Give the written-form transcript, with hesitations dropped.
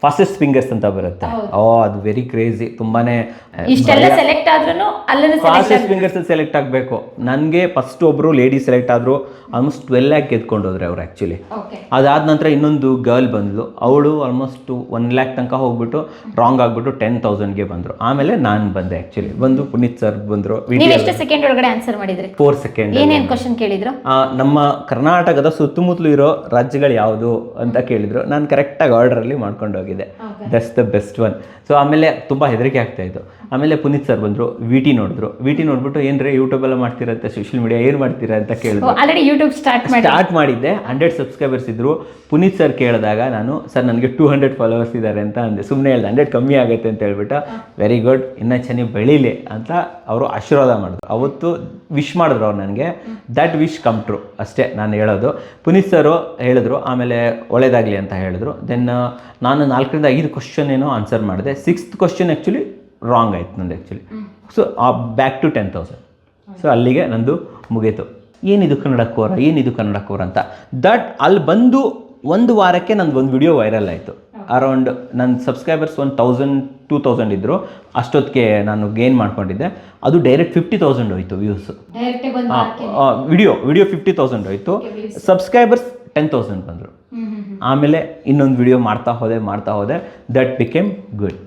Fastest fingers ಅಂತ ಬರುತ್ತೆ. ಅದು ವೆರಿ ಕ್ರೇಜಿ, ತುಂಬಾನೇ ಸೆಲೆಕ್ಟ್ ಆದ್ರೂ ಫಾಸ್ಟೆಸ್ಟ್ ಫಿಂಗರ್ಸ್ ಸೆಲೆಕ್ಟ್ ಆಗಬೇಕು. ನನಗೆ ಫಸ್ಟ್ ಒಬ್ರು ಲೇಡಿ ಸೆಲೆಕ್ಟ್ ಆದ್ರು, ಆಲ್ಮೋಸ್ಟ್ 12 lakh ಗೆದ್ಕೊಂಡು ಹೋದ್ರೆ ಅವ್ರು ಆ್ಯಕ್ಚುಲಿ. ಅದಾದ ನಂತರ ಇನ್ನೊಂದು ಗರ್ಲ್ ಬಂದ್ಲು, ಅವಳು ಆಲ್ಮೋಸ್ಟ್ 1 lakh ತನಕ ಹೋಗ್ಬಿಟ್ಟು ರಾಂಗ್ ಆಗ್ಬಿಟ್ಟು 10,000ಗೆ ಬಂದರು. ಆಮೇಲೆ ನಾನು ಬಂದೆ ಆ್ಯಕ್ಚುಲಿ. ಬಂದು ಪುನೀತ್ ಸರ್ ಬಂದರು. ಎಷ್ಟು ಸೆಕೆಂಡ್ ಒಳಗಡೆ ಆನ್ಸರ್ ಮಾಡಿದ್ರಿ? 4 seconds. ಏನೇನು ಕ್ವಶನ್ ಕೇಳಿದ್ರು? ನಮ್ಮ ಕರ್ನಾಟಕದ ಸುತ್ತಮುತ್ತಲು ಇರೋ ರಾಜ್ಯಗಳು ಯಾವುದು ಅಂತ ಕೇಳಿದ್ರು. ನಾನು ಕರೆಕ್ಟಾಗಿ ಆರ್ಡರಲ್ಲಿ ಮಾಡ್ಕೊಂಡು ಹೋಗಿದ್ದೆ. That's the best one. So ಆಮೇಲೆ ತುಂಬ ಹೆದರಿಕೆ ಆಗ್ತಾ ಇತ್ತು. ಆಮೇಲೆ ಪುನೀತ್ ಸರ್ ಬಂದರು, ವಿಟಿ ನೋಡಿದ್ರು. ವಿಟಿ ನೋಡ್ಬಿಟ್ಟು ಏನ್ರಿ ಯೂಟ್ಯೂಬೆಲ್ಲ ಮಾಡ್ತೀರಂತೆ, ಸೋಷಿಯಲ್ ಮೀಡಿಯಾ ಏನು ಮಾಡ್ತೀರಾ ಅಂತ ಕೇಳಿದ್ರು. ಆಲ್ರೆಡಿ ಯೂಟ್ಯೂಬ್ ಸ್ಟಾರ್ಟ್ ಮಾಡಿದ್ದೆ. 100 ಸಬ್ಸ್ಕ್ರೈಬರ್ಸ್ ಇದ್ದರು. ಪುನೀತ್ ಸರ್ ಕೇಳಿದಾಗ ನಾನು ಸರ್ ನನಗೆ 200 ಫಾಲೋವರ್ಸ್ ಇದ್ದಾರೆ ಅಂತ ಅಂದೆ. ಸುಮ್ಮನೆ ಹೇಳ್ದೆ 100 ಕಮ್ಮಿ ಆಗುತ್ತೆ ಅಂತ ಹೇಳ್ಬಿಟ್ಟು, ವೆರಿ ಗುಡ್, ಇನ್ನೂ ಚೆನ್ನಾಗಿ ಬೆಳೀಲಿ ಅಂತ ಅವರು ಆಶೀರ್ವಾದ ಮಾಡಿದ್ರು. ಅವತ್ತು ವಿಶ್ ಮಾಡಿದ್ರು ಅವ್ರು ನನಗೆ. ದ್ಯಾಟ್ ವಿಶ್ ಕಮ್ ಟ್ರೂ ಅಷ್ಟೇ ನಾನು ಹೇಳೋದು. ಪುನೀತ್ ಸರು ಹೇಳಿದ್ರು, ಆಮೇಲೆ ಒಳ್ಳೇದಾಗಲಿ ಅಂತ ಹೇಳಿದ್ರು. ದೆನ್ ನಾನು 4 ರಿಂದ 5 ಕ್ವಶನ್ ಏನೋ ಆನ್ಸರ್ ಮಾಡಿದೆ. 6th ಕ್ವಶನ್ ಆ್ಯಕ್ಚುಲಿ ರಾಂಗ್ ಆಯ್ತು ನಂದು actually. So back to 10,000. So ಅಲ್ಲಿಗೆ ನಂದು ಮುಗೀತು. ಏನಿದು ಕನ್ನಡ ಕೋರ ಅಂತ. ದಟ್ ಅಲ್ಲಿ ಬಂದು 1 ವಾರಕ್ಕೆ ನಂದು ಒಂದು ವಿಡಿಯೋ ವೈರಲ್ ಆಯಿತು. ಅರೌಂಡ್ ನನ್ನ ಸಬ್ಸ್ಕ್ರೈಬರ್ಸ್ 1,000-2,000 ಇದ್ದರು. ಅಷ್ಟೊತ್ತಿಗೆ ನಾನು ಗೇನ್ ಮಾಡ್ಕೊಂಡಿದ್ದೆ. ಅದು ಡೈರೆಕ್ಟ್ 50,000 ಹೋಯಿತು ವ್ಯೂಸ್. ವಿಡಿಯೋ 50,000 ಹೋಯಿತು. ಸಬ್ಸ್ಕ್ರೈಬರ್ಸ್ 10,000 ಬಂದರು. ಆಮೇಲೆ ಇನ್ನೊಂದು ವಿಡಿಯೋ ಮಾಡ್ತಾ ಹೋದೆ. That became good.